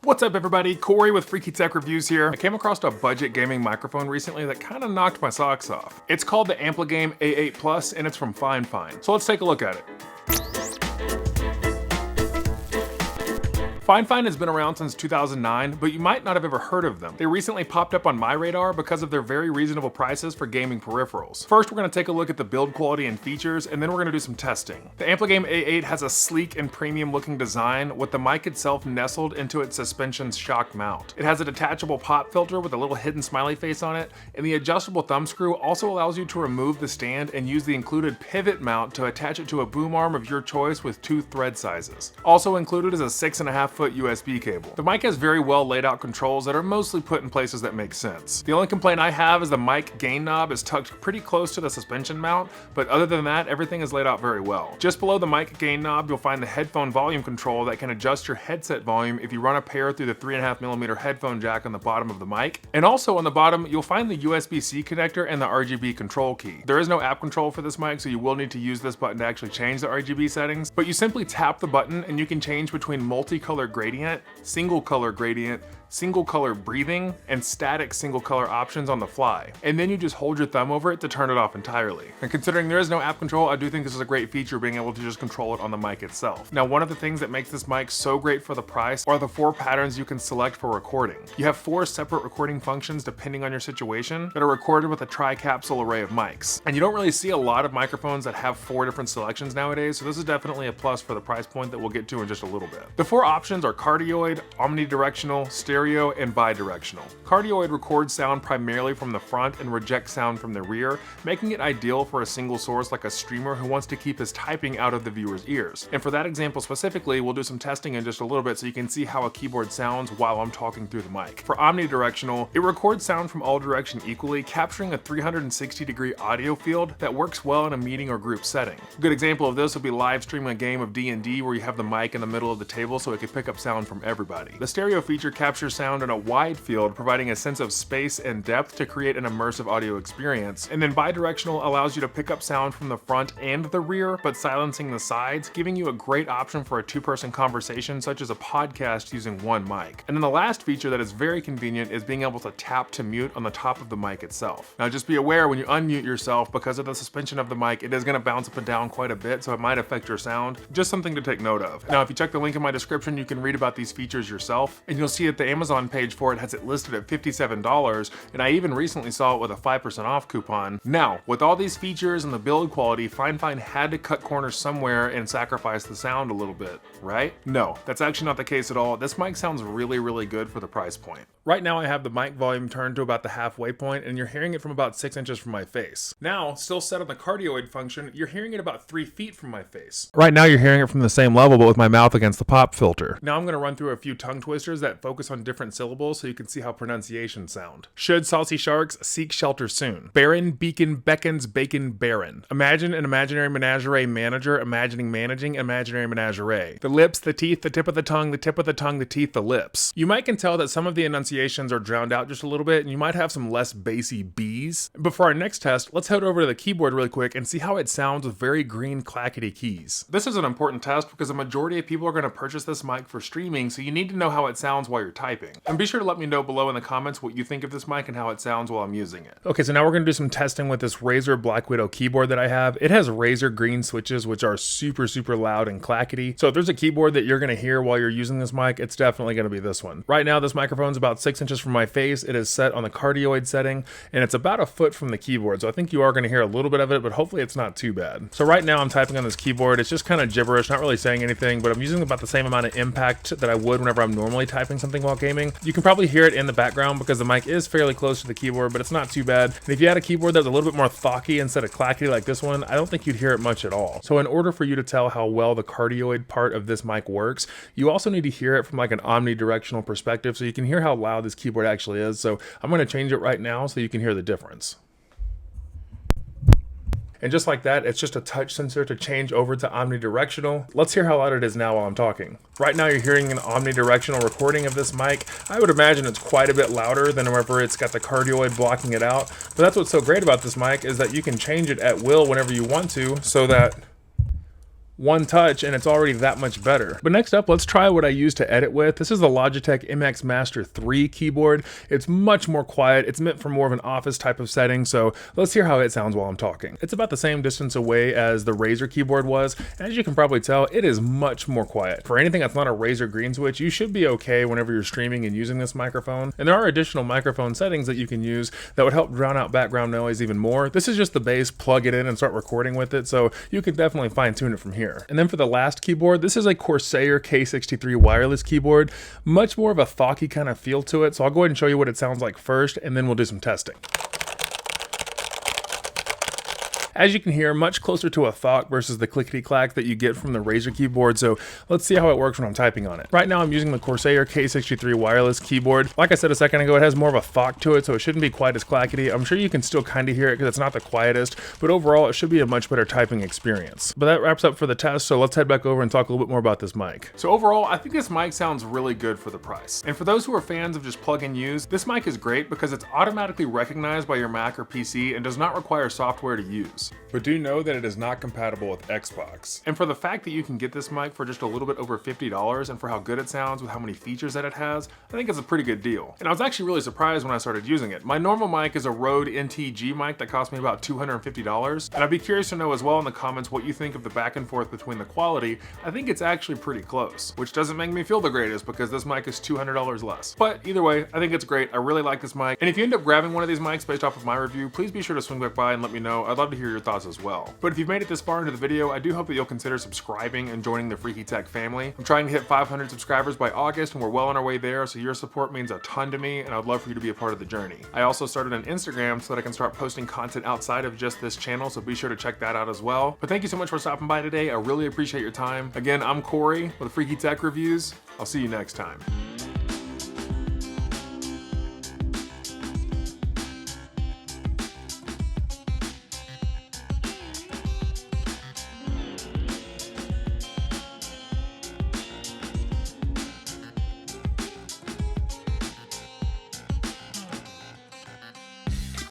What's up everybody, Corey with Freaky Tech Reviews here. I came across a budget gaming microphone recently that kind of knocked my socks off. It's called the AmpliGame A8 Plus and it's from FIFINE. So let's take a look at it. FIFINE has been around since 2009, but you might not have ever heard of them. They recently popped up on my radar because of their very reasonable prices for gaming peripherals. First, we're going to take a look at the build quality and features, and then we're going to do some testing. The AmpliGame A8 has a sleek and premium looking design with the mic itself nestled into its suspension shock mount. It has a detachable pop filter with a little hidden smiley face on it, and the adjustable thumb screw also allows you to remove the stand and use the included pivot mount to attach it to a boom arm of your choice with 2 thread sizes. Also included is a 6.5-foot USB cable. The mic has very well laid out controls that are mostly put in places that make sense. The only complaint I have is the mic gain knob is tucked pretty close to the suspension mount, but other than that, everything is laid out very well. Just below the mic gain knob, you'll find the headphone volume control that can adjust your headset volume if you run a pair through the 3.5mm headphone jack on the bottom of the mic. And also on the bottom, you'll find the USB-C connector and the RGB control key. There is no app control for this mic, so you will need to use this button to actually change the RGB settings, but you simply tap the button and you can change between multicolor gradient, single color gradient, single color breathing, and static single color options on the fly. And then you just hold your thumb over it to turn it off entirely. And considering there is no app control, I do think this is a great feature, being able to just control it on the mic itself. Now, one of the things that makes this mic so great for the price are the 4 patterns you can select for recording. You have 4 separate recording functions depending on your situation that are recorded with a tri-capsule array of mics. And you don't really see a lot of microphones that have 4 different selections nowadays, so this is definitely a plus for the price point that we'll get to in just a little bit. The 4 options are cardioid, omnidirectional, stereo, and bi-directional. Cardioid records sound primarily from the front and rejects sound from the rear, making it ideal for a single source like a streamer who wants to keep his typing out of the viewer's ears. And for that example specifically, we'll do some testing in just a little bit so you can see how a keyboard sounds while I'm talking through the mic. For omnidirectional, it records sound from all directions equally, capturing a 360-degree audio field that works well in a meeting or group setting. A good example of this would be live streaming a game of D&D where you have the mic in the middle of the table so it can pick up sound from everybody. The stereo feature captures sound in a wide field, providing a sense of space and depth to create an immersive audio experience. And then bidirectional allows you to pick up sound from the front and the rear, but silencing the sides, giving you a great option for a 2-person conversation, such as a podcast using one mic. And then the last feature that is very convenient is being able to tap to mute on the top of the mic itself. Now just be aware when you unmute yourself, because of the suspension of the mic, it is going to bounce up and down quite a bit, so it might affect your sound. Just something to take note of. Now if you check the link in my description, you can read about these features yourself, and you'll see that the Amazon page for it has it listed at $57, and I even recently saw it with a 5% off coupon. Now, with all these features and the build quality, FIFINE had to cut corners somewhere and sacrifice the sound a little bit, right? No, that's actually not the case at all. This mic sounds really, really good for the price point. Right now I have the mic volume turned to about the halfway point, and you're hearing it from about 6 inches from my face. Now, still set on the cardioid function, you're hearing it about 3 feet from my face. Right now you're hearing it from the same level, but with my mouth against the pop filter. Now I'm going to run through a few tongue twisters that focus on different syllables so you can see how pronunciations sound. Should saucy sharks seek shelter soon? Baron, beacon, beckons, bacon, baron. Imagine an imaginary menagerie manager imagining managing imaginary menagerie. The lips, the teeth, the tip of the tongue, the tip of the tongue, the teeth, the lips. You might can tell that some of the enunciations are drowned out just a little bit, and you might have some less bassy B's. But for our next test, let's head over to the keyboard really quick and see how it sounds with very green clackety keys. This is an important test because a majority of people are going to purchase this mic for streaming, so you need to know how it sounds while you're typing. And be sure to let me know below in the comments what you think of this mic and how it sounds while I'm using it. Okay, so now we're going to do some testing with this Razer Black Widow keyboard that I have. It has Razer green switches, which are super, super loud and clackety. So if there's a keyboard that you're going to hear while you're using this mic, it's definitely going to be this one. Right now, this microphone's about 6 inches from my face. It is set on the cardioid setting, and it's about a foot from the keyboard. So I think you are going to hear a little bit of it, but hopefully it's not too bad. So right now I'm typing on this keyboard. It's just kind of gibberish, not really saying anything, but I'm using about the same amount of impact that I would whenever I'm normally typing something while gaming. You can probably hear it in the background because the mic is fairly close to the keyboard, but it's not too bad. And if you had a keyboard that was a little bit more thocky instead of clackety like this one, I don't think you'd hear it much at all. So in order for you to tell how well the cardioid part of this mic works, you also need to hear it from like an omnidirectional perspective so you can hear how loud this keyboard actually is. So I'm going to change it right now so you can hear the difference. And just like that, it's just a touch sensor to change over to omnidirectional. Let's hear how loud it is now while I'm talking. Right now you're hearing an omnidirectional recording of this mic. I would imagine it's quite a bit louder than whenever it's got the cardioid blocking it out. But that's what's so great about this mic, is that you can change it at will whenever you want to, so that I'm going to change it right now so you can hear the difference. And just like that, it's just a touch sensor to change over to omnidirectional. Let's hear how loud it is now while I'm talking. Right now you're hearing an omnidirectional recording of this mic. I would imagine it's quite a bit louder than whenever it's got the cardioid blocking it out. But that's what's so great about this mic, is that you can change it at will whenever you want to, so that One touch and it's already that much better. But next up, let's try what I use to edit with. This is the Logitech MX Master 3 keyboard. It's much more quiet. It's meant for more of an office type of setting, so let's hear how it sounds while I'm talking. It's about the same distance away as the Razer keyboard was. As you can probably tell, it is much more quiet. For anything that's not a Razer green switch, you should be okay whenever you're streaming and using this microphone. And there are additional microphone settings that you can use that would help drown out background noise even more. This is just the base, plug it in and start recording with it, so you can definitely fine tune it from here. And then for the last keyboard, this is a Corsair K63 wireless keyboard, much more of a thocky kind of feel to it. So I'll go ahead and show you what it sounds like first, and then we'll do some testing. As you can hear, much closer to a thok versus the clickety-clack that you get from the Razer keyboard, so let's see how it works when I'm typing on it. Right now I'm using the Corsair K63 wireless keyboard. Like I said a second ago, it has more of a thok to it, so it shouldn't be quite as clackety. I'm sure you can still kind of hear it because it's not the quietest, but overall it should be a much better typing experience. But that wraps up for the test, so let's head back over and talk a little bit more about this mic. So overall, I think this mic sounds really good for the price. And for those who are fans of just plug and use, this mic is great because it's automatically recognized by your Mac or PC and does not require software to use. But do know that it is not compatible with Xbox. And for the fact that you can get this mic for just a little bit over $50 and for how good it sounds with how many features that it has, I think it's a pretty good deal. And I was actually really surprised when I started using it. My normal mic is a Rode NT-G mic that cost me about $250. And I'd be curious to know as well in the comments what you think of the back and forth between the quality. I think it's actually pretty close, which doesn't make me feel the greatest because this mic is $200 less. But either way, I think it's great. I really like this mic. And if you end up grabbing one of these mics based off of my review, please be sure to swing back by and let me know. I'd love to hear your thoughts as well. But if you've made it this far into the video, I do hope that you'll consider subscribing and joining the Freaky Tech family. I'm trying to hit 500 subscribers by August and we're well on our way there, so your support means a ton to me and I'd love for you to be a part of the journey. I also started an Instagram so that I can start posting content outside of just this channel, so be sure to check that out as well. But thank you so much for stopping by today. I really appreciate your time. Again, I'm Corey with Freaky Tech Reviews. I'll see you next time.